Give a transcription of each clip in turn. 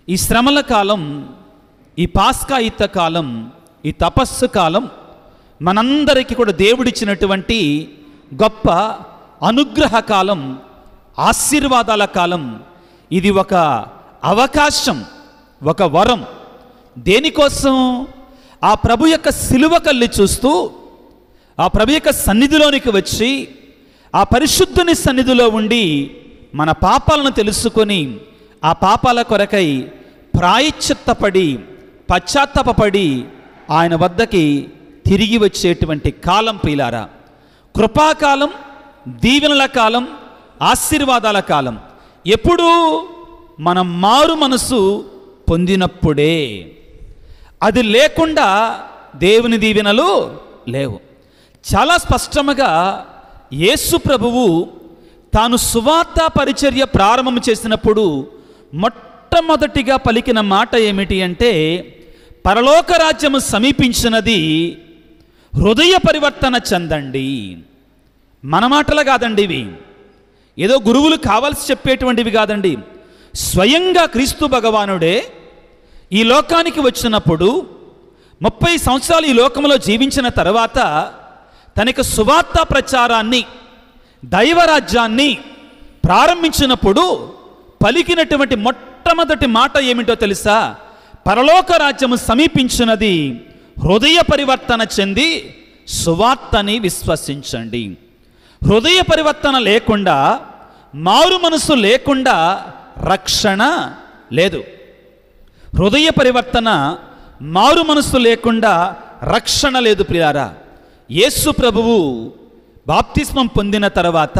ఈ శ్రమల కాలం, ఈ పాస్కాయుత కాలం, ఈ తపస్సు కాలం మనందరికీ కూడా దేవుడిచ్చినటువంటి గొప్ప అనుగ్రహ కాలం, ఆశీర్వాదాల కాలం. ఇది ఒక అవకాశం, ఒక వరం. దేనికోసం? ఆ ప్రభు యొక్క సిలువ కళ్ళి చూస్తూ ఆ ప్రభు యొక్క సన్నిధిలోనికి వచ్చి ఆ పరిశుద్ధుని సన్నిధిలో ఉండి మన పాపాలను తెలుసుకొని ఆ పాపాల కొరకై ప్రాయశ్చిత్తపడి పశ్చాత్తాపపడి ఆయన వద్దకి తిరిగి వచ్చేటువంటి కాలం ప్రియులారా. కృపాకాలం, దీవెనల కాలం, ఆశీర్వాదాల కాలం. ఎప్పుడు? మనం మారు మనసు పొందినప్పుడే. అది లేకుండా దేవుని దీవెనలు లేవు. చాలా స్పష్టంగా యేసు ప్రభువు తాను సువార్త పరిచర్య ప్రారంభం చేసినప్పుడు మొట్టమొదటిగా పలికిన మాట ఏమిటి అంటే, పరలోక రాజ్యము సమీపించినది, హృదయ పరివర్తన చెందండి. మన మాటలు కాదండి ఇవి, ఏదో గురువులు కావాల్సి చెప్పేటువంటివి కాదండి. స్వయంగా క్రీస్తు భగవానుడే ఈ లోకానికి వచ్చినప్పుడు 30 సంవత్సరాలు ఈ లోకంలో జీవించిన తర్వాత తనకు సువార్త ప్రచారాన్ని, దైవరాజ్యాన్ని ప్రారంభించినప్పుడు పలికినటువంటి మొట్టమొదటి మాట ఏమిటో తెలుసా? పరలోక రాజ్యము సమీపించినది, హృదయ పరివర్తన చెంది సువార్తని విశ్వసించండి. హృదయ పరివర్తన లేకుండా, మారు మనసు లేకుండా రక్షణ లేదు. హృదయ పరివర్తన, మారు మనసు లేకుండా రక్షణ లేదు ప్రియారా. యేసు ప్రభువు బాప్తిస్మం పొందిన తర్వాత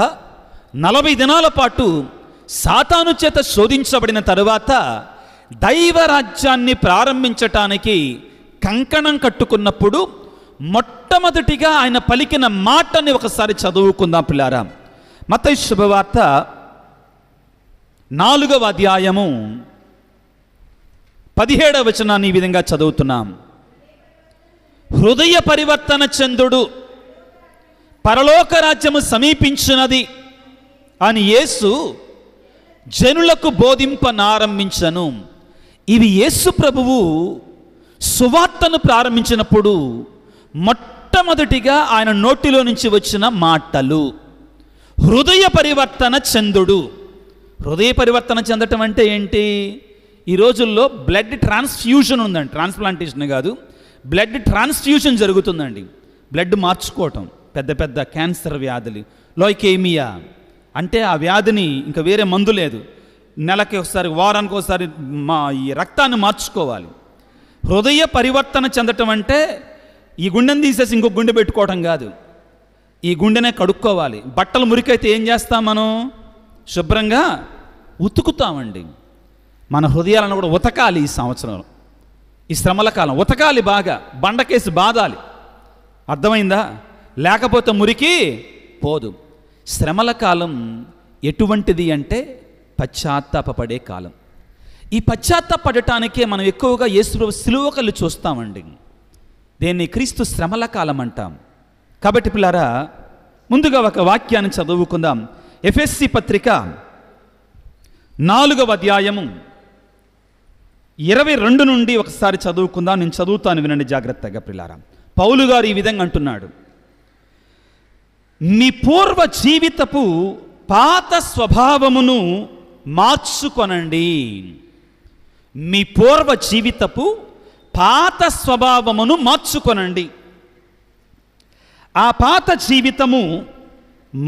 40 దినాల పాటు సాతాను చేత శోధించబడిన తరువాత దైవరాజ్యాన్ని ప్రారంభించటానికి కంకణం కట్టుకున్నప్పుడు మొట్టమొదటిగా ఆయన పలికిన మాటని ఒకసారి చదువుకుందాం పిల్లారా. మత్తయి శుభవార్త 4వ అధ్యాయము 17వ వచనాన్ని ఈ విధంగా చదువుతున్నాం. హృదయ పరివర్తన చెందుడు, పరలోక రాజ్యము సమీపించినది అని యేసు జనులకు బోధింపనారంభించను. ఇవి యేసు ప్రభువు సువార్తను ప్రారంభించినప్పుడు మొట్టమొదటిగా ఆయన నోటిలో నుంచి వచ్చిన మాటలు. హృదయ పరివర్తన చెందుడు. హృదయ పరివర్తన చెందటం అంటే ఏంటి? ఈ రోజుల్లో బ్లడ్ ట్రాన్స్ఫ్యూజన్ ఉందండి, ట్రాన్స్ప్లాంటేషన్ కాదు, బ్లడ్ ట్రాన్స్ఫ్యూజన్ జరుగుతుందండి. బ్లడ్ మార్చుకోవటం, పెద్ద పెద్ద క్యాన్సర్ వ్యాధులు, లైకేమియా అంటే ఆ వ్యాధిని ఇంకా వేరే మందు లేదు, నెలకి ఒకసారి, వారానికి ఒకసారి ఈ రక్తాన్ని మార్చుకోవాలి. హృదయ పరివర్తన చెందటం అంటే ఈ గుండెని తీసేసి ఇంకొక గుండె పెట్టుకోవటం కాదు, ఈ గుండెనే కడుక్కోవాలి. బట్టలు మురికైతే ఏం చేస్తాం మనం? శుభ్రంగా ఉతుకుతామండి. మన హృదయాలను కూడా ఉతకాలి. ఈ సంవత్సరం, ఈ శ్రమల కాలం ఉతకాలి, బాగా బండకేసి బాదాలి. అర్థమైందా? లేకపోతే మురికి పోదు. శ్రమల కాలం ఎటువంటిది అంటే పశ్చాత్తాపపడే కాలం. ఈ పశ్చాత్తాపడటానికే మనం ఎక్కువగా యేసు సిలువ కళ్ళు చూస్తామండి. దీన్ని క్రీస్తు శ్రమల కాలం అంటాం. కాబట్టి పిల్లారా, ముందుగా ఒక వాక్యాన్ని చదువుకుందాం. ఎఫెసీ పత్రిక 4వ అధ్యాయము 22 నుండి ఒకసారి చదువుకుందాం. నేను చదువుతాను, వినండి జాగ్రత్తగా పిల్లారా. పౌలు గారు ఈ విధంగా అంటున్నాడు, మీ పూర్వ జీవితపు పాత స్వభావమును మార్చుకొనండి. మీ పూర్వ జీవితపు పాత స్వభావమును మార్చుకొనండి. ఆ పాత జీవితము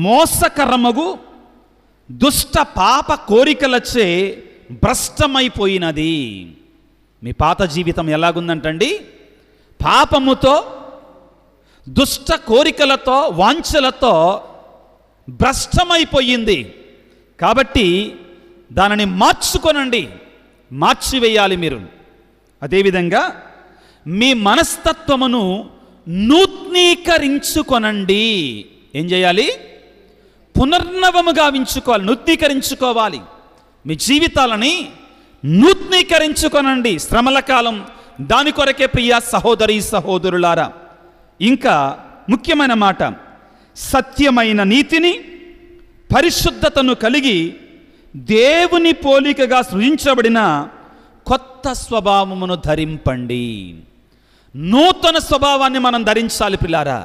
మోసకరమగు దుష్ట పాప కోరికలచే భ్రష్టమైపోయినది. మీ పాత జీవితం ఎలాగుందంటండి? పాపముతో, దుష్ట కోరికలతో, వాంఛలతో భ్రష్టమైపోయింది. కాబట్టి దానిని మార్చుకొనండి, మార్చివేయాలి మీరు. అదేవిధంగా మీ మనస్తత్వమును నూతనీకరించుకొనండి. ఏం చేయాలి? పునర్నవము గావించుకోవాలి, నూతనీకరించుకోవాలి. మీ జీవితాలని నూతనీకరించుకొనండి. శ్రమల కాలం దాని కొరకే ప్రియ సహోదరి సహోదరులారా. ఇంకా ముఖ్యమైన మాట, సత్యమైన నీతిని, పరిశుద్ధతను కలిగి దేవుని పోలికగా సృజించబడిన కొత్త స్వభావమును ధరింపండి. నూతన స్వభావాన్ని మనం ధరించాలి పిల్లారా.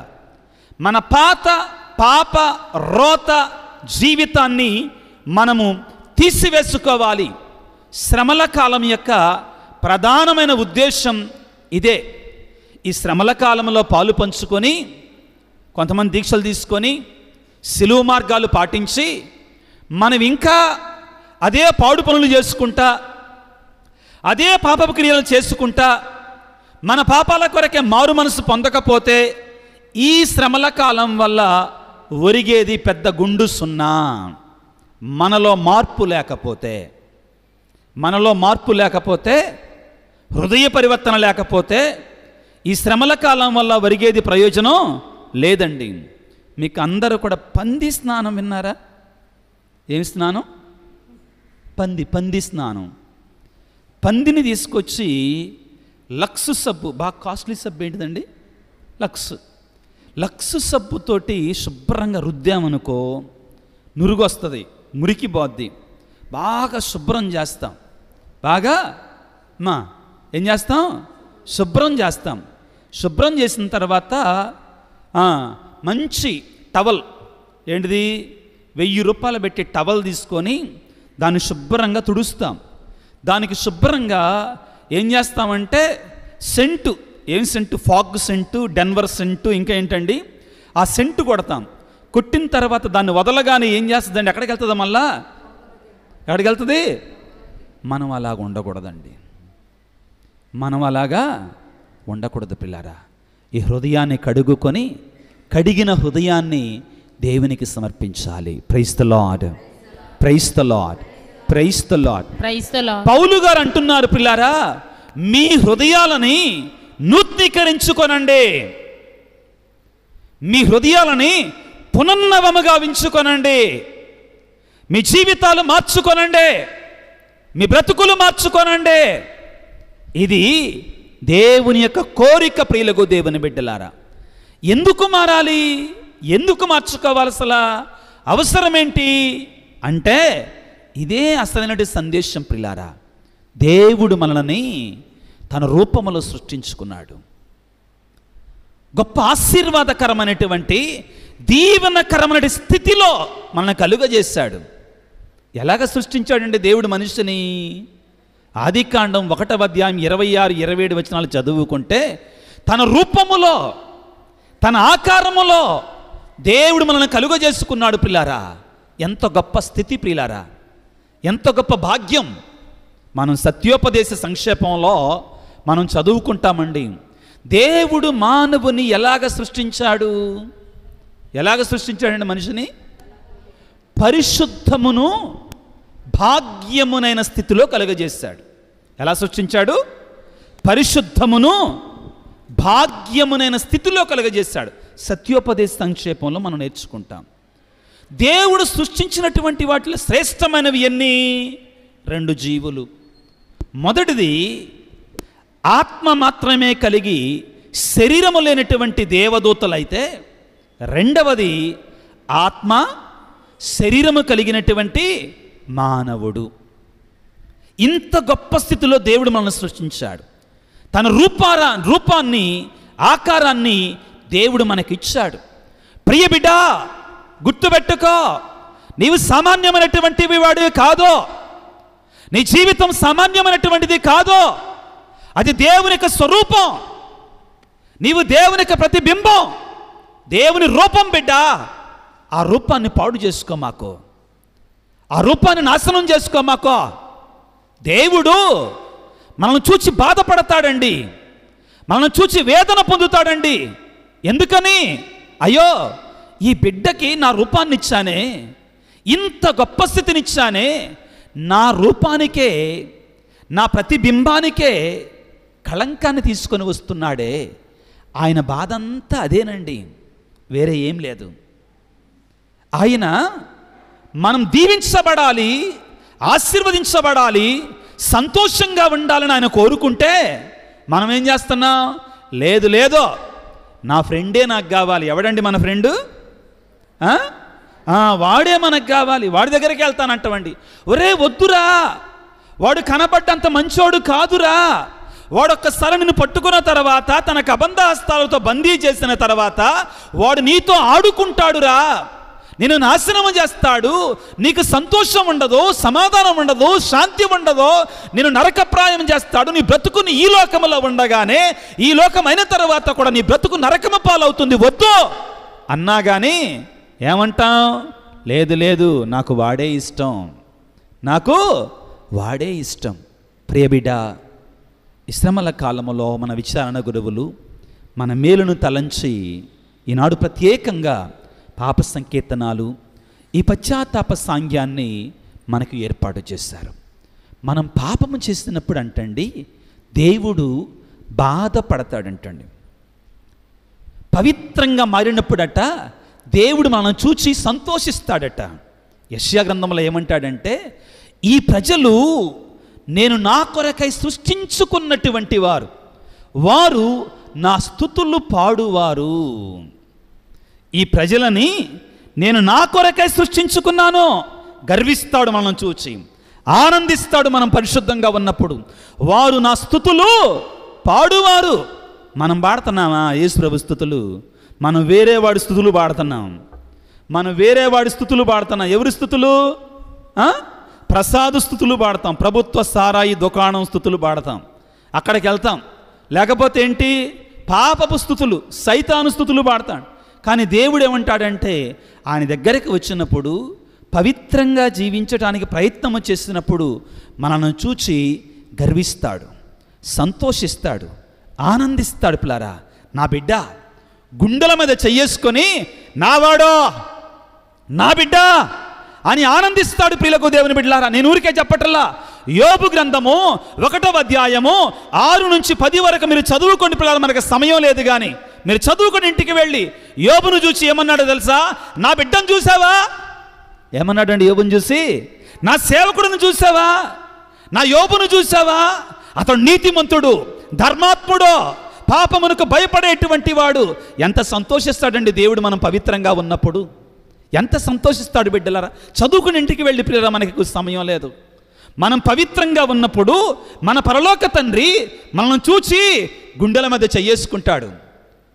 మన పాత పాప రోత జీవితాన్ని మనము తీసివేసుకోవాలి. శ్రమల కాలం యొక్క ప్రధానమైన ఉద్దేశం ఇదే. ఈ శ్రమల కాలంలో పాలు పంచుకొని, కొంతమంది దీక్షలు తీసుకొని, సిలువ మార్గాలు పాటించి, మనం ఇంకా అదే పాడు పనులు చేసుకుంటా, అదే పాపపు క్రియలు చేసుకుంటా, మన పాపాల కొరకే మారు మనసు పొందకపోతే ఈ శ్రమల కాలం వల్ల ఒరిగేది పెద్ద గుండు సున్నా. మనలో మార్పు లేకపోతే, హృదయ పరివర్తన లేకపోతే ఈ శ్రమల కాలం వల్ల ఒరిగేది ప్రయోజనం లేదండి. మీకు అందరూ కూడా పంది స్నానం విన్నారా? ఏమి స్నానం? పంది స్నానం. పందిని తీసుకొచ్చి లక్స్ సబ్బు, బాగా కాస్ట్లీ సబ్బు ఏంటిదండి? లక్స్ సబ్బుతోటి శుభ్రంగా రుద్దామనుకో నురుగు వస్తుంది, మురికి పోద్ది. బాగా శుభ్రం చేస్తాం. బాగా ఏం చేస్తాం? శుభ్రం చేసిన తర్వాత మంచి టవల్, ఏంటిది 1000 రూపాయలు పెట్టి టవల్ తీసుకొని దాన్ని శుభ్రంగా తుడుస్తాం. దానికి శుభ్రంగా ఏం చేస్తామంటే సెంటు, ఏం scent? Fog scent, Denver scent, ఇంకా ఏంటండి ఆ సెంటు కొడతాం. కొట్టిన తర్వాత దాన్ని వదలగానే ఏం చేస్తుందండి? ఎక్కడికి వెళ్తుందా? మళ్ళా ఎక్కడికి వెళ్తుంది? మనం అలాగా ఉండకూడదండి. పిల్లారా. ఈ హృదయాన్ని కడుగుకొని, కడిగిన హృదయాన్ని దేవునికి సమర్పించాలి. Praise the lord. పౌలు గారు అంటున్నారు పిల్లారా, మీ హృదయాలని నూతనీకరించుకొనండి, మీ హృదయాలని పునర్నవముగా ఉంచుకొనండి, మీ జీవితాలు మార్చుకొనండి, మీ బ్రతుకులు మార్చుకొనండి. ఇది దేవుని యొక్క కోరిక. ప్రియులకు దేవుని బిడ్డలారా, ఎందుకు మారాలి? ఎందుకు మార్చుకోవాలి? అసలు అవసరం ఏంటి అంటే ఇదే అసలైన సందేశం. ప్రియులారా, దేవుడు మనల్ని తన రూపములో సృష్టించుకున్నాడు. గొప్ప ఆశీర్వాదకరమైనటువంటి దీవెనకరమైన స్థితిలో మనల్ని కలుగజేశాడు. ఎలాగ సృష్టించాడండి దేవుడు మనిషిని? ఆదికాండం 1వ అధ్యాయం 26, 27 వచనాలు చదువుకుంటే, తన రూపములో, తన ఆకారములో దేవుడు మనల్ని కలుగజేసుకున్నాడు. ప్రియులారా, ఎంత గొప్ప స్థితి ప్రియులారా, ఎంత గొప్ప భాగ్యం. మనం సత్యోపదేశ సంక్షేపంలో మనం చదువుకుంటామండి. దేవుడు మానవుని ఎలాగ సృష్టించాడండి మనిషిని? పరిశుద్ధమును భాగ్యమునైన స్థితిలో కలుగజేశాడు. ఎలా సృష్టించాడు? పరిశుద్ధమును భాగ్యమునైన స్థితిలో కలుగజేశాడు. సత్యోపదేశ సంక్షేపంలో మనం నేర్చుకుంటాం. దేవుడు సృష్టించినటువంటి వాటిలో శ్రేష్టమైనవి ఎన్ని? 2 జీవులు. మొదటిది ఆత్మ మాత్రమే కలిగి శరీరము లేనటువంటి దేవదూతలైతే, రెండవది ఆత్మ శరీరము కలిగినటువంటి మానవుడు. ఇంత గొప్ప స్థితిలో దేవుడు మనల్ని సృష్టించాడు. తన రూపాన్ని, ఆకారాన్ని దేవుడు మనకిచ్చాడు. ప్రియ బిడ్డ, గుర్తుపెట్టుకో, నీవు సామాన్యమైనటువంటి వాడివి కాదు. నీ జీవితం సామాన్యమైనటువంటిది కాదు. అది దేవుని యొక్క స్వరూపం. నీవు దేవుని యొక్క ప్రతిబింబం, దేవుని రూపం. బిడ్డ, ఆ రూపాన్ని పాడు చేసుకోమాకు, ఆ రూపాన్ని నాశనం చేసుకోమాకు. దేవుడు మనల్ని చూచి బాధపడతాడండి, మనల్ని చూచి వేదన పొందుతాడండి. ఎందుకని? అయ్యో, ఈ బిడ్డకి నా రూపాన్ని ఇచ్చానే, ఇంత గొప్ప స్థితినిచ్చానే, నా రూపానికే, నా ప్రతిబింబానికే కళంకాన్ని తీసుకొని వస్తున్నాడే. ఆయన బాధ అంతా అదేనండి, వేరే ఏం లేదు. ఆయన మనం దీవించబడాలి, ఆశీర్వదించబడాలి, సంతోషంగా ఉండాలని ఆయన కోరుకుంటే మనం ఏం చేస్తున్నాం? లేదో నా ఫ్రెండే నాకు కావాలి. ఎవడండి మన ఫ్రెండు? వాడే మనకు కావాలి, వాడి దగ్గరికి వెళ్తానంటామండి. ఒరే వద్దురా, వాడు కనబడ్డంత మంచోడు కాదురా. వాడు ఒక్కసారి నిన్ను పట్టుకున్న తర్వాత తనకు అబంధ హస్తాలతో బందీ చేసిన తర్వాత వాడు నీతో ఆడుకుంటాడురా, నిన్ను నాశనం చేస్తాడు. నీకు సంతోషం ఉండదు, సమాధానం ఉండదు, శాంతి ఉండదు, నిన్ను నరకప్రాయం చేస్తాడు. నీ బ్రతుకుని ఈ లోకములో ఉండగానే ఈ లోకం అయిన తర్వాత కూడా నీ బ్రతుకు నరకము పాలవుతుంది, వద్దు అన్నా కానీ ఏమంటాం? లేదు లేదు, నాకు వాడే ఇష్టం, నాకు వాడే ఇష్టం. ప్రియబిడ్డ, ఈ శ్రమల కాలంలో మన విచారణ గురువులు మన మేలును తలంచి ఈనాడు ప్రత్యేకంగా పాప సంకీర్తనాలు, ఈ పశ్చాత్తాప సాంగ్యాన్ని మనకు ఏర్పాటు చేశారు. మనం పాపము చేసినప్పుడు అంటండి దేవుడు బాధపడతాడంటండి. పవిత్రంగా మారినప్పుడట దేవుడు మనం చూచి సంతోషిస్తాడట. యెషయా గ్రంథంలో ఏమంటాడంటే, ఈ ప్రజలు నేను నా కొరకై సృష్టించుకున్నటువంటి వారు, వారు నా స్తుతులు పాడువారు. ఈ ప్రజలని నేను నా కొరకై సృష్టించుకున్నాను. గర్విస్తాడు మనం చూచి, ఆనందిస్తాడు మనం పరిశుద్ధంగా ఉన్నప్పుడు. వారు నా స్తుతులు పాడువారు. మనం పాడుతున్నామా యేసు ప్రభు స్తుతులు? మనం వేరే వాడి స్తుతులు పాడుతున్నాం. ఎవరి స్తుతులు? ప్రసాద స్థుతులు పాడతాం, ప్రభుత్వ సారాయి దుకాణం స్థుతులు పాడతాం, అక్కడికి వెళ్తాం. లేకపోతే ఏంటి? పాపపు స్థుతులు, సైతాను స్థుతులు పాడతాడు. కానీ దేవుడు ఏమంటాడంటే, ఆయన దగ్గరికి వచ్చినప్పుడు, పవిత్రంగా జీవించడానికి ప్రయత్నం చేసినప్పుడు మనల్ని చూచి గర్విస్తాడు, సంతోషిస్తాడు, ఆనందిస్తాడు. పిల్లారా, నా బిడ్డ గుండెల మీద చెయ్యేసుకొని నావాడో నా బిడ్డ అని ఆనందిస్తాడు. ప్రియులకు దేవుని బిడ్డలారా, నేను ఊరికే చెప్పటల్లా. యోబు గ్రంథము 1వ అధ్యాయము 6 నుంచి 10 వరకు మీరు చదువుకోండి పిల్లలు, మనకు సమయం లేదు కానీ మీరు చదువుకొని ఇంటికి వెళ్ళి యోబును చూసి ఏమన్నాడో తెలుసా? నా బిడ్డను చూసావా? ఏమన్నాడండి యోబును చూసి? నా సేవకుడిని చూసావా? నా యోబును చూసావా? అతడు నీతిమంతుడు, ధర్మాత్ముడు, పాపమునకు భయపడేటువంటి వాడు. ఎంత సంతోషిస్తాడండి దేవుడు మనం పవిత్రంగా ఉన్నప్పుడు, ఎంత సంతోషిస్తాడు బిడ్డలారా. చదువుకుని ఇంటికి వెళ్ళి ప్రియరా, మనకి సమయం లేదు. మనం పవిత్రంగా ఉన్నప్పుడు మన పరలోక తండ్రి మనల్ని చూచి గుండెల మధ్య చెయ్యేసుకుంటాడు,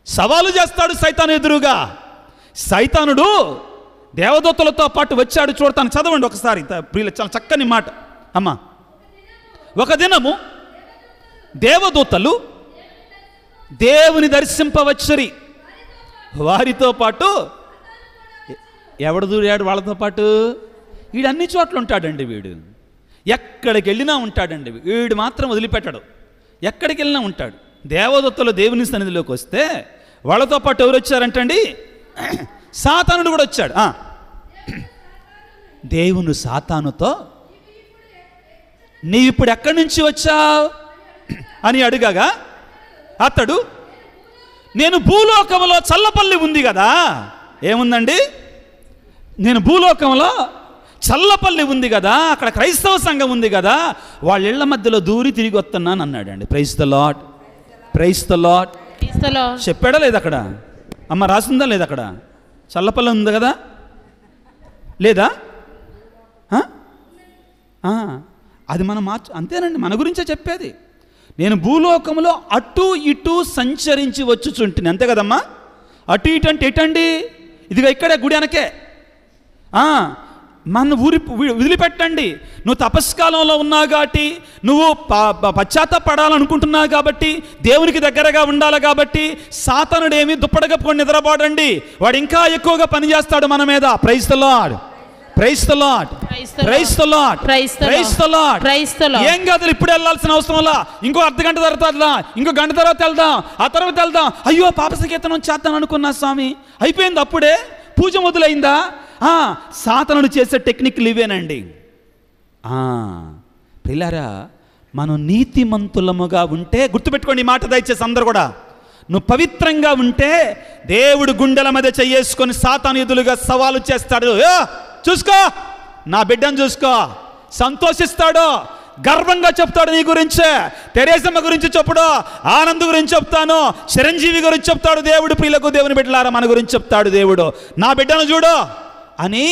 సవాలు చేస్తాడు సైతాను ఎదురుగా. సైతానుడు దేవదూతలతో పాటు వచ్చాడు. చూడతాను, చదవండి ఒకసారి ప్రియుల, చాలా చక్కని మాట అమ్మా. ఒక దినము దేవదూతలు దేవుని దర్శింపవచ్చరి, వారితో పాటు ఎవడు దూరాడు వాళ్ళతో పాటు? వీడు అన్ని చోట్ల ఉంటాడండి. వీడు ఎక్కడికి వెళ్ళినా ఉంటాడండి. వీడు మాత్రం వదిలిపెట్టాడు, ఎక్కడికి వెళ్ళినా ఉంటాడు. దేవదూతలు దేవుని సన్నిధిలోకి వస్తే వాళ్ళతో పాటు ఎవరు వచ్చారంటండి? సాతానుడు కూడా వచ్చాడు. దేవుని సాతానుతో నీవు ఇప్పుడు ఎక్కడి నుంచి వచ్చావు అని అడిగాగా, అతడు నేను భూలోకంలో చల్లపల్లి ఉంది కదా. ఏముందండి? నేను భూలోకంలో చల్లపల్లి ఉంది కదా, అక్కడ క్రైస్తవ సంఘం ఉంది కదా, వాళ్ళ ఇళ్ల మధ్యలో దూరి తిరిగి వస్తున్నాను అన్నాడండి. Praise the lord, praise the lord. చెప్పాడా లేదు అక్కడ? అమ్మ రాసిందా లేదు అక్కడ? చల్లపల్లి ఉంది కదా, లేదా? అది మనం అంతేనండి, మన గురించే చెప్పేది. నేను భూలోకంలో అటు ఇటు సంచరించి వచ్చుచుంటుంది, అంతే కదమ్మా. అటు ఇటు అంటే ఎటండి? ఇదిగా ఇక్కడే గుడి అనకే. మన వదిలిపెట్టండి. నువ్వు తపస్కాలంలో ఉన్నావు కాబట్టి, నువ్వు పశ్చాత్తాపడాలనుకుంటున్నావు కాబట్టి, దేవునికి దగ్గరగా ఉండాలి కాబట్టి, సాతానుడేమి దుప్పడగప్పుకొని నిద్రపోడండి. వాడు ఇంకా ఎక్కువగా పనిచేస్తాడు మన మీద. Praise the lord, praise the lord, praise the lord, praise the lord. ఏం కాదు, ఇప్పుడు వెళ్ళాల్సిన అవసరం వల్ల ఇంకో అర్ధగంట తర్వాత వెళ్దాం, ఇంకో గంట తర్వాత వెళ్దాం, ఆ తర్వాత వెళ్దాం. అయ్యో పాప సంకీర్తనం చేద్దాం అనుకున్నా స్వామి, అయిపోయింది అప్పుడే, పూజ మొదలైందా? సాతానుడు చేసే టెక్నిక్లు ఇవేనండి. ప్రియులారా, మనం నీతిమంతులముగా ఉంటే, గుర్తుపెట్టుకోండి ఈ మాట దయచేసి అందరూ కూడా, నువ్వు పవిత్రంగా ఉంటే దేవుడు గుండెల మీద చెయ్యేసుకొని సాతాను ఎదురుగా సవాలు చేస్తాడు. చూసుకో నా బిడ్డను చూసుకో, సంతోషిస్తాడు, గర్వంగా చెప్తాడు నీ గురించే. తెరేసమ్మ గురించి చెప్పుడు, ఆనంద్ గురించి చెప్తాను, చిరంజీవి గురించి చెప్తాడు దేవుడు. ప్రియులకు దేవుని బిడ్డలారా, మన గురించి చెప్తాడు దేవుడు. నా బిడ్డను చూడు, అని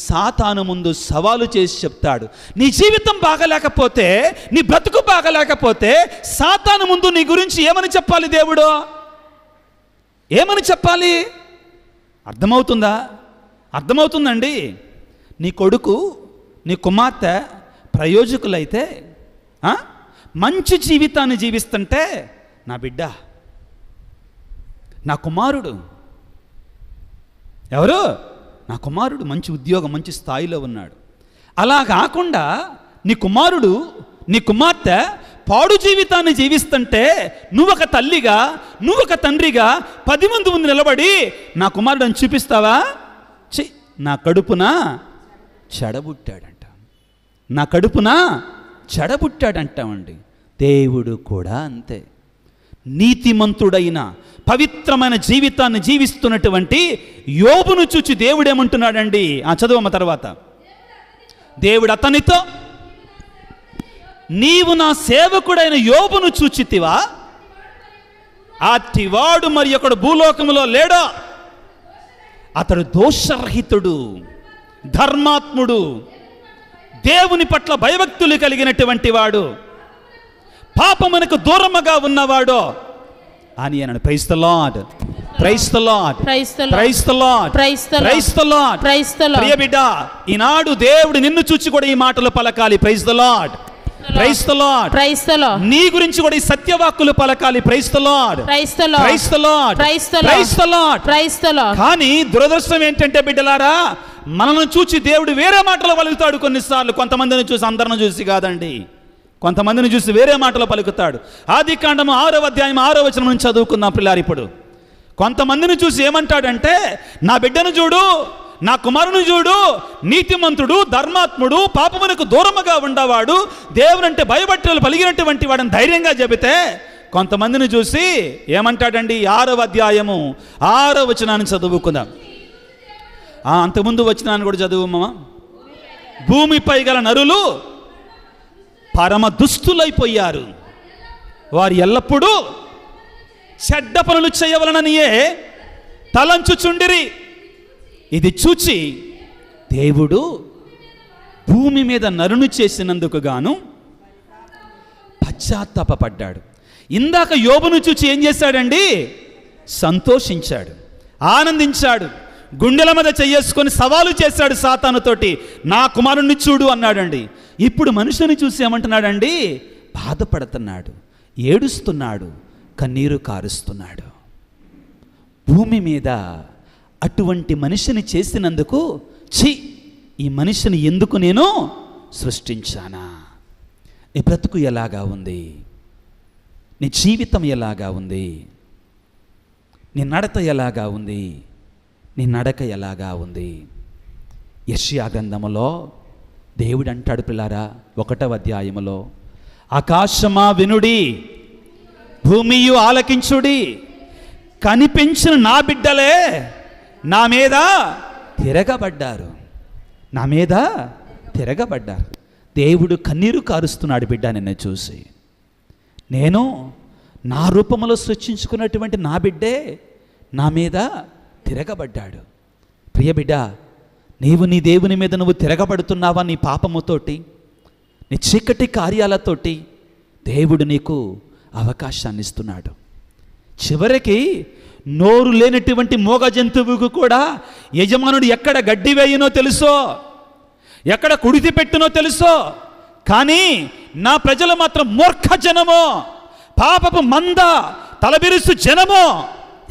సాతాను ముందు సవాలు చేసి చెప్తాడు. నీ జీవితం బాగలేకపోతే, నీ బ్రతుకు బాగలేకపోతే సాతాను ముందు నీ గురించి ఏమని చెప్పాలి దేవుడు? ఏమని చెప్పాలి? అర్థమవుతుందా? అర్థమవుతుందండి. నీ కొడుకు, నీ కుమార్తె ప్రయోజకులైతే, మంచి జీవితాన్ని జీవిస్తుంటే, నా బిడ్డ, నా కుమారుడు, ఎవరు? నా కుమారుడు మంచి ఉద్యోగం, మంచి స్థాయిలో ఉన్నాడు. అలా కాకుండా నీ కుమారుడు, నీ కుమార్తె పాడు జీవితాన్ని జీవిస్తుంటే నువ్వు ఒక తల్లిగా, నువ్వు ఒక తండ్రిగా 10 మంది ముందు నిలబడి నా కుమారుడు అని చూపిస్తావా? నా కడుపున చెడబుట్టాడంట, నా కడుపున చెడబుట్టాడంటామండి. దేవుడు కూడా అంతే. నీతిమంతుడైన పవిత్రమైన జీవితాన్ని జీవిస్తున్నటువంటి యోబును చూచి దేవుడు ఏమంటున్నాడండి? చదువమ్మ తర్వాత. దేవుడు అతనితో, నీవు నా సేవకుడైన యోబును చూచితివా? అట్టివాడు మరి ఒకడు భూలోకములో లేడా? అతడు దోషరహితుడు, ధర్మాత్ముడు, దేవుని పట్ల భయభక్తులు కలిగినటువంటి వాడు, పాపమునకు దూరముగా ఉన్నవాడు అని అన్నాడు. Praise the Lord, praise the Lord, praise the Lord, praise the Lord. ప్రియ బిడ్డ, ఈనాడు దేవుడు నిన్ను చూచి కూడా ఈ మాటలు పలకాలి. Praise the Lord, praise the Lord, praise the Lord. నీ గురించి కూడా ఈ సత్యవాక్కులు పలకాలి. Praise the Lord, praise the Lord, praise the Lord, praise the Lord, praise the Lord. కానీ దురదృష్టం ఏంటంటే బిడ్డలారా, మనల్ని చూచి దేవుడు వేరే మాటలు పలుకుతాడు కొన్నిసార్లు. కొంతమందిని చూసి, అందరిని చూసి కాదండి, కొంతమందిని చూసి వేరే మాటలు పలుకుతాడు. ఆదికాండము 6వ అధ్యాయం 6వ వచనం నుంచి చదువుకుందాం పిల్లారు. ఇప్పుడు కొంతమందిని చూసి ఏమంటాడంటే, నా బిడ్డను చూడు, నా కుమారుని చూడు, నీతిమంతుడు, ధర్మాత్ముడు, పాపమునకు దూరముగా ఉండవాడు, దేవునంటే భయభక్తులు కలిగినటువంటి వాడని ధైర్యంగా చెబితే, కొంతమందిని చూసి ఏమంటాడండి? 6వ అధ్యాయము 6వ వచనాన్ని చదువుకుందాం. అంతకుముందు వచనాన్ని కూడా చదువుమా. భూమిపై గల నరులు పరమ దుస్తులైపోయారు, వారు ఎల్లప్పుడూ చెడ్డ పనులు చేయవలననియే తలంచుచుండిరి. ఇది చూచి దేవుడు భూమి మీద నరును చేసినందుకు గాను పశ్చాత్తాపపడ్డాడు. ఇందాక యోబును చూచి ఏం చేశాడండి? సంతోషించాడు, ఆనందించాడు, గుండెల మీద చెయ్యేసుకొని సవాలు చేశాడు సాతానుతోటి, నా కుమారుణ్ణి చూడు అన్నాడండి. ఇప్పుడు మనుషుని చూసి ఏమంటున్నాడండి? బాధపడుతున్నాడు, ఏడుస్తున్నాడు, కన్నీరు కారుస్తున్నాడు. భూమి మీద అటువంటి మనిషిని చేసినందుకు, ఈ మనిషిని ఎందుకు నేను సృష్టించానా? నీ బ్రతుకు ఎలాగా ఉంది? నీ జీవితం ఎలాగా ఉంది? నీ నడత ఎలాగా ఉంది? నీ నడక ఎలాగా ఉంది? యెషయా గ్రంథములో దేవుడు అంటాడు పిల్లారా, 1వ అధ్యాయములో, ఆకాశమా వినుడి, భూమియు ఆలకించుడి, కనిపించిన నా బిడ్డలే నా మీద తిరగబడ్డారు, నా మీద తిరగబడ్డారు. దేవుడు కన్నీరు కారుస్తున్నాడు బిడ్డ నిన్ను చూసి. నేను నా రూపంలో సృష్టించుకున్నటువంటి నా బిడ్డే నా మీద తిరగబడ్డాడు. ప్రియ బిడ్డ, నీవు నీ దేవుని మీద నువ్వు తిరగబడుతున్నావా? నీ పాపముతోటి, నీ చీకటి కార్యాలతోటి దేవుడు నీకు అవకాశాన్ని ఇస్తున్నాడు. చివరికి నోరు లేనటువంటి మూగ జంతువుకు కూడా యజమానుడు ఎక్కడ గడ్డి వేయనో తెలుసో, ఎక్కడ కుడితి పెట్టునో తెలుసో. కానీ నా ప్రజలు మాత్రం మూర్ఖ జనమో, పాపపు మంద, తలబిరుసు జనమో.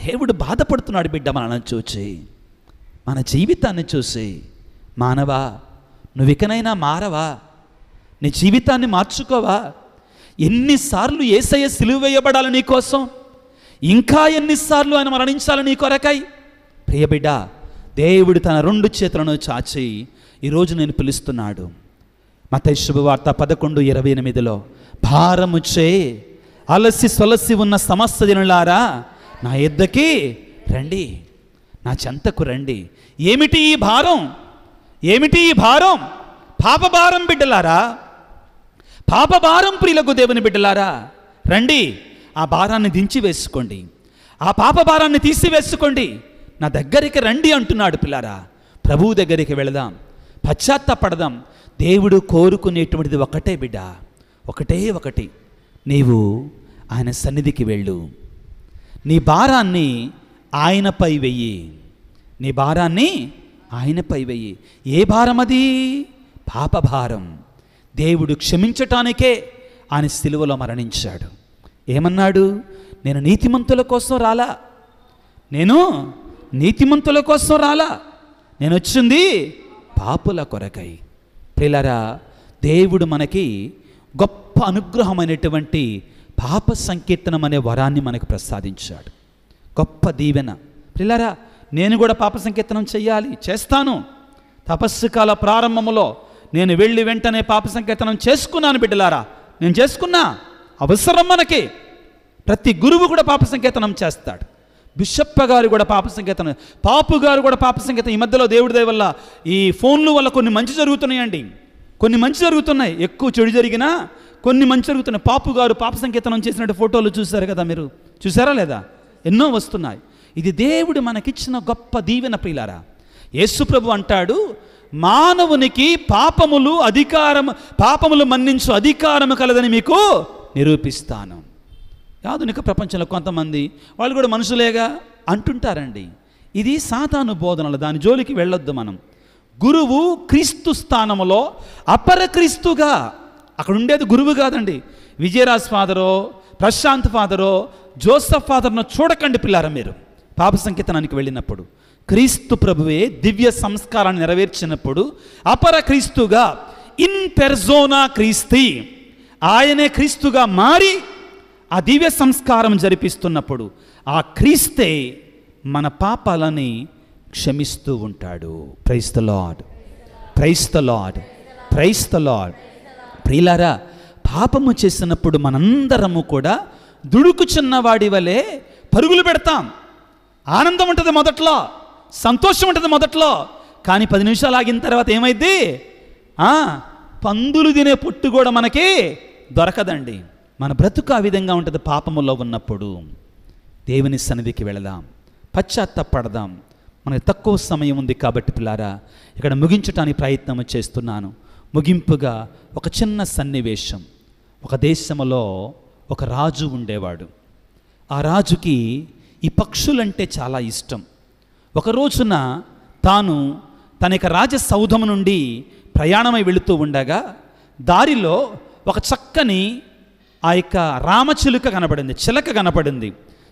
దేవుడు బాధపడుతున్నాడు బిడ్డ మనల్ని చూసి, మన జీవితాన్ని చూసి. మానవా, నువ్వు ఇకనైనా మారవా? నీ జీవితాన్ని మార్చుకోవా? ఎన్నిసార్లు యేసయ్య సిలువ వేయబడాలి నీ కోసం? ఇంకా ఎన్నిసార్లు ఆయన మరణించాలి నీ కొరకై? ప్రియ బిడ్డ, దేవుడు తన 2 చేతులను చాచి ఈరోజు నేను పిలుస్తున్నాడు. మత్తయి శుభవార్త 11:28 భారము చే అలసి సొలసి ఉన్న సమస్త జనులారా నా యొద్దకి రండి, నా చెంతకు రండి. ఏమిటి ఈ భారం? ఏమిటి ఈ భారం? పాపభారం బిడ్డలారా, పాపభారం ప్రియులకు దేవుని బిడ్డలారా, రండి, ఆ భారాన్ని దించి వేసుకోండి, ఆ పాప భారాన్ని తీసివేసుకోండి, నా దగ్గరికి రండి అంటున్నాడు పిల్లారా. ప్రభువు దగ్గరికి వెళదాం, పశ్చాత్తాపడదాం. దేవుడు కోరుకునేటువంటిది ఒకటే బిడ్డ, ఒకటి. నీవు ఆయన సన్నిధికి వెళ్ళు, నీ భారాన్ని ఆయనపై వెయ్యి, నీ భారాన్ని ఆయనపై వెయ్యి. ఏ భారం అది? పాపభారం. దేవుడు క్షమించటానికే ఆయన సిలువలో మరణించాడు. ఏమన్నాడు? నేను నీతిమంతుల కోసం రాలా, నేను వచ్చింది పాపుల కొరకై. ప్రియులారా, దేవుడు మనకి గొప్ప అనుగ్రహమైనటువంటి పాప సంకీర్తనం అనే వరాన్ని మనకు ప్రసాదించాడు. గొప్ప దీవెన. ప్రియులారా, నేను కూడా పాప సంకీర్తనం చెయ్యాలి, చేస్తాను. తపస్సు కాల ప్రారంభంలో నేను వెళ్ళి వెంటనే పాప సంకీర్తనం చేసుకున్నాను బిడ్డలారా, నేను చేసుకున్నా. అవసరం మనకి. ప్రతి గురువు కూడా పాప సంకీర్తనం చేస్తాడు. బిషప్ప గారు కూడా పాప సంకీర్తనం, పాపు గారు కూడా పాప సంకీర్తనం. ఈ మధ్యలో దేవుడి దయ వల్ల, ఈ ఫోన్ల వల్ల కొన్ని మంచి జరుగుతున్నాయండి, కొన్ని మంచి జరుగుతున్నాయి. ఎక్కువ చెడు జరిగినా కొన్ని మంచి జరుగుతున్నాయి. పాపు గారు పాప సంకీర్తనం చేసినట్టు ఫోటోలు చూశారు కదా, మీరు చూసారా లేదా? ఎన్నో వస్తున్నాయి. ఇది దేవుడు మనకిచ్చిన గొప్ప దీవెన ప్రియులారా. యేసు ప్రభు అంటాడు, మానవునికి పాపములు మన్నించు అధికారము కలదని మీకు నిరూపిస్తాను. ఆధునిక ప్రపంచంలో కొంతమంది వాళ్ళు కూడా మనుషులేగా అంటుంటారండి. ఇది సాతాను బోధనలు, దాని జోలికి వెళ్ళొద్దు మనం. గురువు క్రీస్తు స్థానంలో అపర క్రీస్తుగా, అక్కడ ఉండేది గురువు కాదండి. విజయరాజ్ ఫాదరో, ప్రశాంత్ ఫాదరో, జోసఫ్ ఫాదర్ను చూడకండి పిల్లారా. మీరు పాప సంకీర్తనానికి వెళ్ళినప్పుడు క్రీస్తు ప్రభువే దివ్య సంస్కారాన్ని నెరవేర్చినప్పుడు అపర క్రీస్తుగా, ఇన్ పెర్సోనా క్రీస్తి, ఆయనే క్రీస్తుగా మారి ఆ దివ్య సంస్కారం జరిపిస్తున్నప్పుడు ఆ క్రీస్తే మన పాపాలని క్షమిస్తూ ఉంటాడు. Praise the lord, praise the lord, praise the lord. ప్రియులారా, పాపము చేసినప్పుడు మనందరము కూడా దుడుకుచున్న వాడి వలె పరుగులు పెడతాం. ఆనందం ఉంటుంది మొదట్లో, సంతోషం ఉంటుంది మొదట్లో, కానీ 10 నిమిషాలు ఆగిన తర్వాత ఏమైంది? పందులు తినే పొట్టు కూడా మనకి దొరకదండి. మన బ్రతుకు ఆ విధంగా ఉంటుంది. పాపములో ఉన్నప్పుడు దేవుని సన్నిధికి వెళదాం, పశ్చాత్తాపడదాం. మనకు తక్కువ సమయం ఉంది కాబట్టి పిల్లారా, ఇక్కడ ముగించటానికి ప్రయత్నం చేస్తున్నాను. ముగింపుగా ఒక చిన్న సన్నివేశం. ఒక దేశంలో ఒక రాజు ఉండేవాడు. ఆ రాజుకి ఈ పక్షులంటే చాలా ఇష్టం. ఒక రోజున తాను తన యొక్క రాజసౌధం నుండి ప్రయాణమై వెళుతూ ఉండగా దారిలో ఒక చక్కని ఆ యొక్క రామచిలుక కనపడింది, చిలక కనపడింది.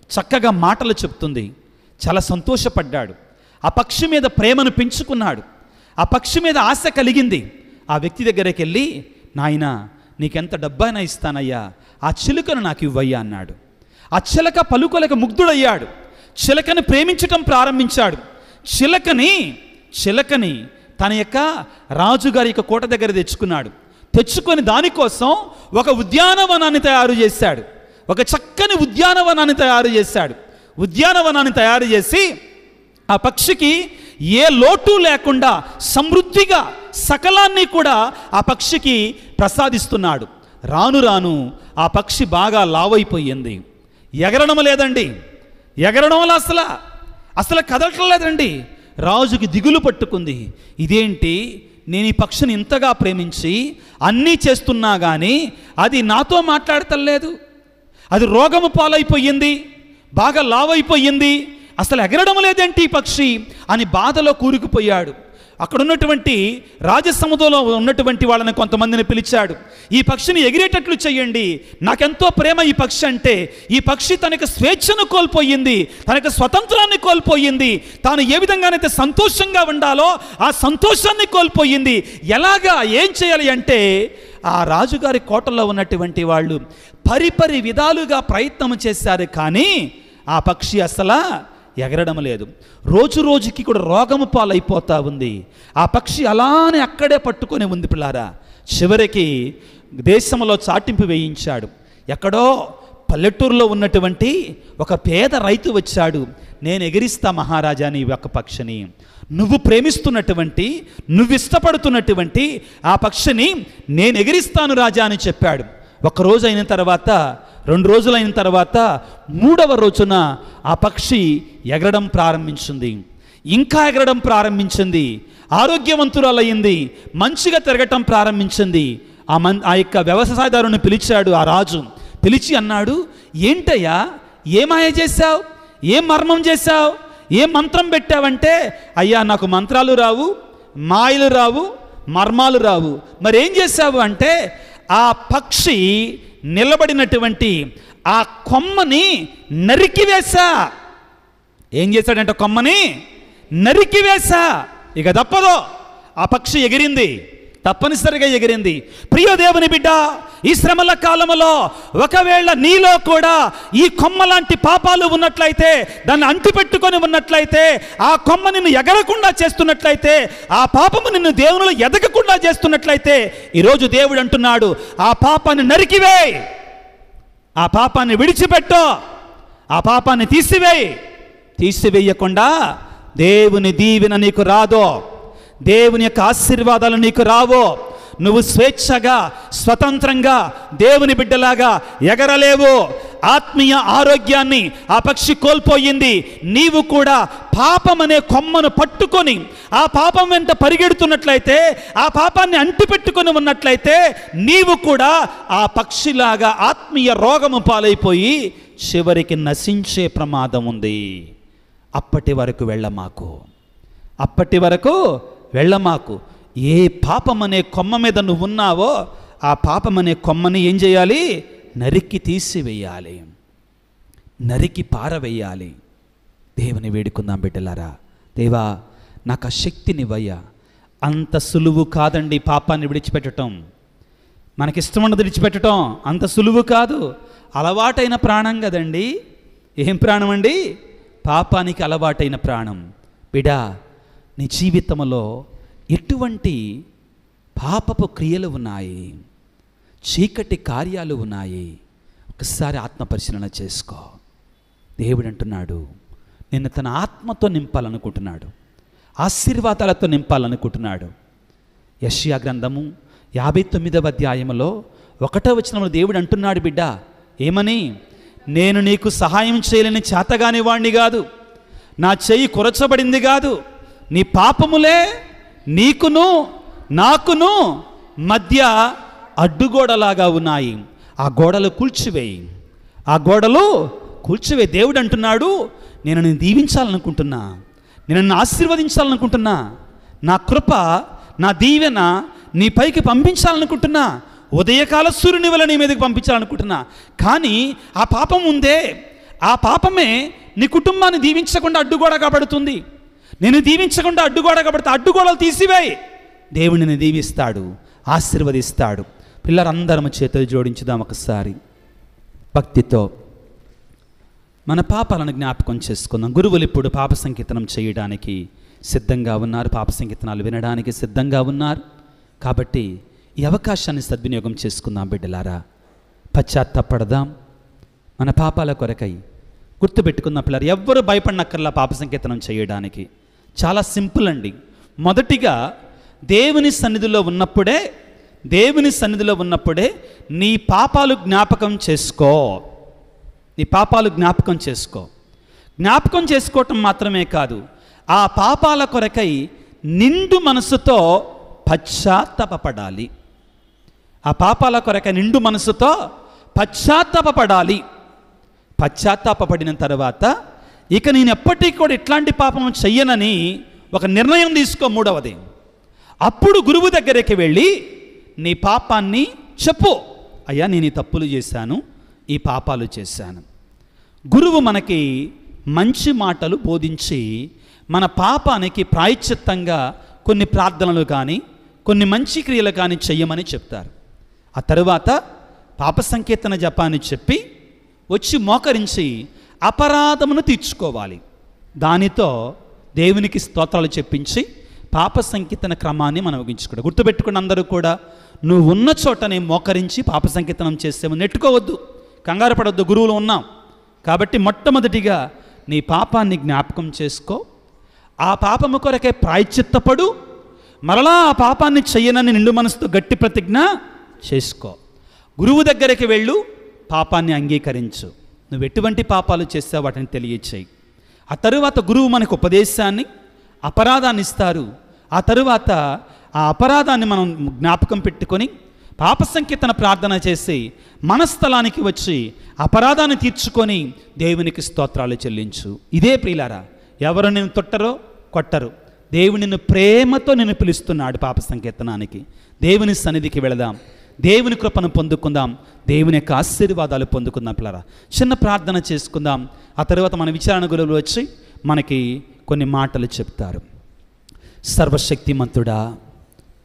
చక్కగా మాటలు చెప్తుంది. చాలా సంతోషపడ్డాడు. ఆ పక్షి మీద ప్రేమను పెంచుకున్నాడు. ఆ పక్షి మీద ఆశ కలిగింది. ఆ వ్యక్తి దగ్గరికి వెళ్ళి, నాయనా నీకెంత డబ్బైనా ఇస్తానయ్యా, ఆ చిలుకను నాకు ఇవ్వయ్యా అన్నాడు. ఆ చిలక పలుకలక ముగ్ధుడయ్యాడు. చిలకని ప్రేమించటం ప్రారంభించాడు. చిలకని తన యొక్క రాజుగారి యొక్క కోట దగ్గర తెచ్చుకొని దానికోసం ఒక ఉద్యానవనాన్ని తయారు చేశాడు. ఒక చక్కని ఉద్యానవనాన్ని తయారు చేసి ఆ పక్షికి ఏ లోటు లేకుండా సమృద్ధిగా సకలాన్ని కూడా ఆ పక్షికి ప్రసాదిస్తున్నాడు. రాను రాను ఆ పక్షి బాగా లావైపోయింది. ఎగరడం లేదండి, ఎగరడంలో అసలు కదలటం లేదండి. రాజుకి దిగులు పట్టుకుంది. ఇదేంటి, నేను ఈ పక్షిని ఇంతగా ప్రేమించి అన్నీ చేస్తున్నా కానీ అది నాతో మాట్లాడతలేదు, అది రోగము పాలైపోయింది, బాగా లావైపోయింది, అసలు ఎగరడం లేదేంటి ఈ పక్షి అని బాధలో కూరుకుపోయాడు. అక్కడ ఉన్నటువంటి రాజసముద్రంలో ఉన్నటువంటి వాళ్ళని కొంతమందిని పిలిచాడు. ఈ పక్షిని ఎగిరేటట్లు చేయండి, నాకెంతో ప్రేమ ఈ పక్షి అంటే. ఈ పక్షి తనకు స్వేచ్ఛను కోల్పోయింది, తనకు స్వతంత్రాన్ని కోల్పోయింది, తాను ఏ విధంగానైతే సంతోషంగా ఉండాలో ఆ సంతోషాన్ని కోల్పోయింది. ఎలాగా, ఏం చేయాలి అంటే ఆ రాజుగారి కోటలో ఉన్నటువంటి వాళ్ళు పరిపరి విధాలుగా ప్రయత్నం చేశారు, కానీ ఆ పక్షి అసలు ఎగరడం లేదు. రోజు రోజుకి కూడా రోగము పాలైపోతూ ఉంది. ఆ పక్షి అలానే అక్కడే పట్టుకొని ఉంది పిల్లారా. చివరికి దేశంలో చాటింపు వేయించాడు. ఎక్కడో పల్లెటూరులో ఉన్నటువంటి ఒక పేద రైతు వచ్చాడు. నేను ఎగిరిస్తా మహారాజా నీ యొక్క పక్షిని, నువ్వు ప్రేమిస్తున్నటువంటి, నువ్వు ఇష్టపడుతున్నటువంటి ఆ పక్షిని నేను ఎగిరిస్తాను రాజా అని చెప్పాడు. ఒక రోజు అయిన తర్వాత, 2 రోజులైన తర్వాత, 3వ రోజున ఆ పక్షి ఎగరడం ప్రారంభించింది. ఇంకా ఎగరడం ప్రారంభించింది, ఆరోగ్యవంతురాలయ్యింది, మంచిగా తిరగటం ప్రారంభించింది. ఆ యొక్క వ్యవసాయదారుని పిలిచాడు ఆ రాజు. పిలిచి అన్నాడు, ఏంటయ్యా, ఏ మాయ చేశావు, ఏం మర్మం చేశావు, ఏం మంత్రం పెట్టావంటే, అయ్యా నాకు మంత్రాలు రావు, మాయలు రావు, మర్మాలు రావు. మరేం చేశావు అంటే, ఆ పక్షి నిలబడినటువంటి ఆ కొమ్మని నరికివేశా. ఏం చేశాడంటే కొమ్మని నరికివేశా. ఇక తప్పదో, ఆ పక్షి ఎగిరింది, తప్పనిసరిగా ఎగిరింది. ప్రియ దేవుని బిడ్డ, ఈ శ్రమల కాలంలో ఒకవేళ నీలో కూడా ఈ కొమ్మ లాంటి పాపాలు ఉన్నట్లయితే, దాన్ని అంటిపెట్టుకొని ఉన్నట్లయితే, ఆ కొమ్మ నిన్ను ఎగరకుండా చేస్తున్నట్లయితే, ఆ పాపము నిన్ను దేవునిలో ఎదగకుండా చేస్తున్నట్లయితే, ఈరోజు దేవుడు అంటున్నాడు, ఆ పాపాన్ని నరికివేయ్, ఆ పాపాన్ని విడిచిపెట్టు, ఆ పాపాన్ని తీసివేయి. తీసివేయకుండా దేవుని దీవెన నీకు రాదో, దేవుని యొక్క ఆశీర్వాదాలు నీకు రావో, నువ్వు స్వేచ్ఛగా స్వతంత్రంగా దేవుని బిడ్డలాగా ఎగరలేవు. ఆత్మీయ ఆరోగ్యాన్ని ఆ పక్షి కోల్పోయింది. నీవు కూడా పాపం అనే కొమ్మను పట్టుకొని ఆ పాపం వెంట పరిగెడుతున్నట్లయితే, ఆ పాపాన్ని అంటిపెట్టుకొని ఉన్నట్లయితే, నీవు కూడా ఆ పక్షిలాగా ఆత్మీయ రోగము పాలైపోయి చివరికి నశించే ప్రమాదం ఉంది. అప్పటి వరకు వెళ్ళమాకు, అప్పటి వరకు వెళ్ళమాకు. ఏ పాపం అనే కొమ్మ మీద నువ్వు ఉన్నావో ఆ పాపం అనే కొమ్మని ఏం చేయాలి? నరికి తీసివేయాలి, నరికి పారవేయాలి. దేవుని వేడుకుందాం బిడ్డలారా. దేవా, నాకు ఆ శక్తినివ్వయ్యా. అంత సులువు కాదండి పాపాన్ని విడిచిపెట్టడం. మనకిష్టమున్నది విడిచిపెట్టడం అంత సులువు కాదు. అలవాటైన ప్రాణం కదండి. ఏం ప్రాణం అండి? పాపానికి అలవాటైన ప్రాణం. బిడా, నీ జీవితంలో ఎటువంటి పాపపు క్రియలు ఉన్నాయి, చీకటి కార్యాలు ఉన్నాయి, ఒకసారి ఆత్మపరిశీలన చేసుకో. దేవుడు అంటున్నాడు, నిన్ను తన ఆత్మతో నింపాలనుకుంటున్నాడు, ఆశీర్వాదాలతో నింపాలనుకుంటున్నాడు. యెషయా గ్రంథము 59వ అధ్యాయములో 1వ వచనంలో దేవుడు అంటున్నాడు, బిడ్డ ఏమని? నేను నీకు సహాయం చేయలేని చేతగాని వాణ్ణి కాదు, నా చెయ్యి కొరచబడింది కాదు, నీ పాపములే నీకును నాకును మధ్య అడ్డుగోడలాగా ఉన్నాయి. ఆ గోడలు కూల్చివేయి, ఆ గోడలు కూల్చివేయి. దేవుడు అంటున్నాడు, నేను నిన్ను దీవించాలనుకుంటున్నా, నేను నిన్ను ఆశీర్వదించాలనుకుంటున్నా, నా కృప నా దీవెన నీ పైకి పంపించాలనుకుంటున్నా, ఉదయకాల సూర్యుని వల్ల నీ మీదకి పంపించాలనుకుంటున్నా. కానీ ఆ పాపం ఉందే, ఆ పాపమే నీ కుటుంబాన్ని దీవించకుండా అడ్డుగోడగా పడుతుంది. నేను దీవించకుండా అడ్డుగోడగా పడితే అడ్డుగోడలు తీసివేయి. దేవుడిని దీవిస్తాడు, ఆశీర్వదిస్తాడు. పిల్లలందరం చేతులు జోడించుదాం ఒకసారి భక్తితో. మన పాపాలను జ్ఞాపకం చేసుకుందాం. గురువులు ఇప్పుడు పాప సంకీర్తనం చేయడానికి సిద్ధంగా ఉన్నారు, పాప సంకీర్తనాలు వినడానికి సిద్ధంగా ఉన్నారు. కాబట్టి ఈ అవకాశాన్ని సద్వినియోగం చేసుకుందాం బిడ్డలారా. పశ్చాత్తాపడదాం మన పాపాల కొరకై. గుర్తుపెట్టుకుందాం పిల్లలు, ఎవ్వరూ భయపడినక్కర్లా పాప సంకీర్తనం చేయడానికి. చాలా సింపుల్ అండి. మొదటిగా దేవుని సన్నిధిలో ఉన్నప్పుడే నీ పాపాలు జ్ఞాపకం చేసుకో. నీ పాపాలు జ్ఞాపకం చేసుకో. జ్ఞాపకం చేసుకోవటం మాత్రమే కాదు, ఆ పాపాల కొరకై నిండు మనసుతో పశ్చాత్తాపపడాలి. ఆ పాపాల కొరకై నిండు మనసుతో పశ్చాత్తాపపడాలి. పశ్చాత్తాపపడిన తర్వాత ఇక నేను ఎప్పటికీ కూడా ఇట్లాంటి పాపం చెయ్యనని ఒక నిర్ణయం తీసుకో. మూడవది, అప్పుడు గురువు దగ్గరికి వెళ్ళి నీ పాపాన్ని చెప్పు. అయ్యా, నేను ఈ తప్పులు చేశాను, ఈ పాపాలు చేశాను. గురువు మనకి మంచి మాటలు బోధించి మన పాపానికి ప్రాయశ్చిత్తంగా కొన్ని ప్రార్థనలు కానీ కొన్ని మంచి క్రియలు కానీ చెయ్యమని చెప్తారు. ఆ తరువాత పాప సంకీర్తన జపాన్ని చెప్పి వచ్చి మోకరించి అపరాధమును తీర్చుకోవాలి. దానితో దేవునికి స్తోత్రాలు చెప్పించి పాప సంకీర్తన క్రమాన్ని మనం ముగించుకోవడం. గుర్తుపెట్టుకుని అందరూ కూడా, నువ్వు ఉన్న చోటనే మోకరించి పాప సంకీర్తనం చేసేమో నెట్టుకోవద్దు, కంగారు పడవద్దు. గురువులు ఉన్నాం కాబట్టి మొట్టమొదటిగా నీ పాపాన్ని జ్ఞాపకం చేసుకో. ఆ పాపము కొరకే ప్రాయశ్చిత్తపడు. మరలా ఆ పాపాన్ని చెయ్యనని నిండు మనసుతో గట్టి ప్రతిజ్ఞ చేసుకో. గురువు దగ్గరికి వెళ్ళు, పాపాన్ని అంగీకరించు. నువ్వు ఎటువంటి పాపాలు చేస్తావు వాటిని తెలియచేయి. ఆ తరువాత గురువు మనకు ఉపదేశాన్ని అపరాధాన్ని ఇస్తారు. ఆ తరువాత ఆ అపరాధాన్ని మనం జ్ఞాపకం పెట్టుకొని పాప సంకీర్తన ప్రార్థన చేసి మనస్థలానికి వచ్చి అపరాధాన్ని తీర్చుకొని దేవునికి స్తోత్రాలు చెల్లించు. ఇదే ప్రియులారా, ఎవరు నిన్ను తొట్టరో కొట్టరు, దేవుడు నిన్ను ప్రేమతో నిన్ను పిలుస్తున్నాడు పాప సంకీర్తనానికి. దేవుని సన్నిధికి వెళదాం, దేవుని కృపను పొందుకుందాం, దేవుని యొక్క ఆశీర్వాదాలు పొందుకుందాం. పిల్లరా, చిన్న ప్రార్థన చేసుకుందాం. ఆ తర్వాత మన విచారణ గురువులు వచ్చి మనకి కొన్ని మాటలు చెప్తారు. సర్వశక్తిమంతుడా,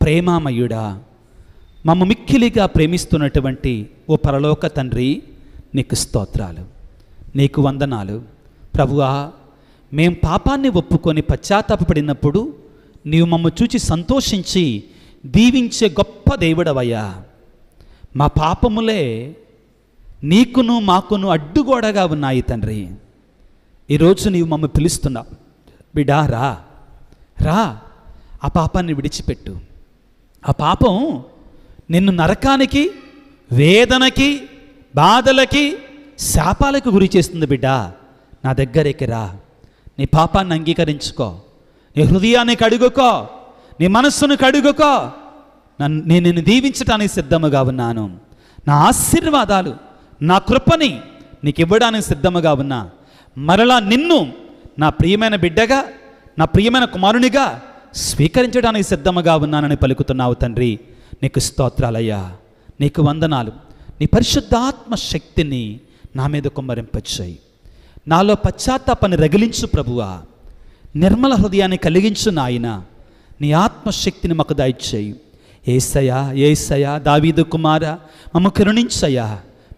ప్రేమామయుడా, మమ్మ మిక్కిలిగా ప్రేమిస్తున్నటువంటి ఓ పరలోక తండ్రి, నీకు స్తోత్రాలు, నీకు వందనాలు. ప్రభువా, మేం పాపాన్ని ఒప్పుకొని పశ్చాత్తాపపడినప్పుడు నీవు మమ్మ చూచి సంతోషించి దీవించే గొప్ప దేవుడవయ్యా. మా పాపములే నీకును మాకును అడ్డుగోడగా ఉన్నాయి తండ్రి. ఈరోజు నీవు మమ్మ పిలుస్తున్నావు, బిడ్డా రా రా, ఆ పాపాన్ని విడిచిపెట్టు. ఆ పాపం నిన్ను నరకానికి, వేదనకి, బాధలకి, శాపాలకు గురి చేస్తుంది. బిడ్డా, నా దగ్గరికి రా, నీ పాపాన్ని అంగీకరించుకో, నీ హృదయాన్ని కడుగుకో, నీ మనస్సును కడుగుకో. నేను నిన్ను దీవించడానికి సిద్ధముగా ఉన్నాను. నా ఆశీర్వాదాలు, నా కృపని నీకు ఇవ్వడానికి సిద్ధముగా ఉన్నా. మరలా నిన్ను నా ప్రియమైన బిడ్డగా, నా ప్రియమైన కుమారునిగా స్వీకరించడానికి సిద్ధముగా ఉన్నానని పలుకుతున్నావు తండ్రి. నీకు స్తోత్రాలయ్యా, నీకు వందనాలు. నీ పరిశుద్ధాత్మ శక్తిని నా మీద కుమ్మరింపచేయి. నాలో పశ్చాత్తాపాన్ని రగిలించు ప్రభువా. నిర్మల హృదయాన్ని కలిగించు నాయన. నీ ఆత్మశక్తిని మాకు దయచేయి. యేసయ్యా, యేసయ్యా, దావీదు కుమారా, మమ్మ కరుణించయ్యా,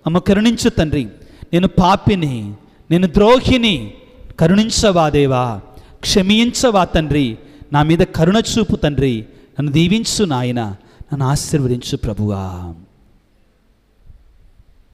మమ్మ కరుణించు తండ్రి. నేను పాపిని, నేను ద్రోహిని, కరుణించవా దేవా, క్షమించవా తండ్రి. నా మీద కరుణ చూపు తండ్రి. నన్ను దీవించు నాయన, నన్ను ఆశీర్వదించు ప్రభువా.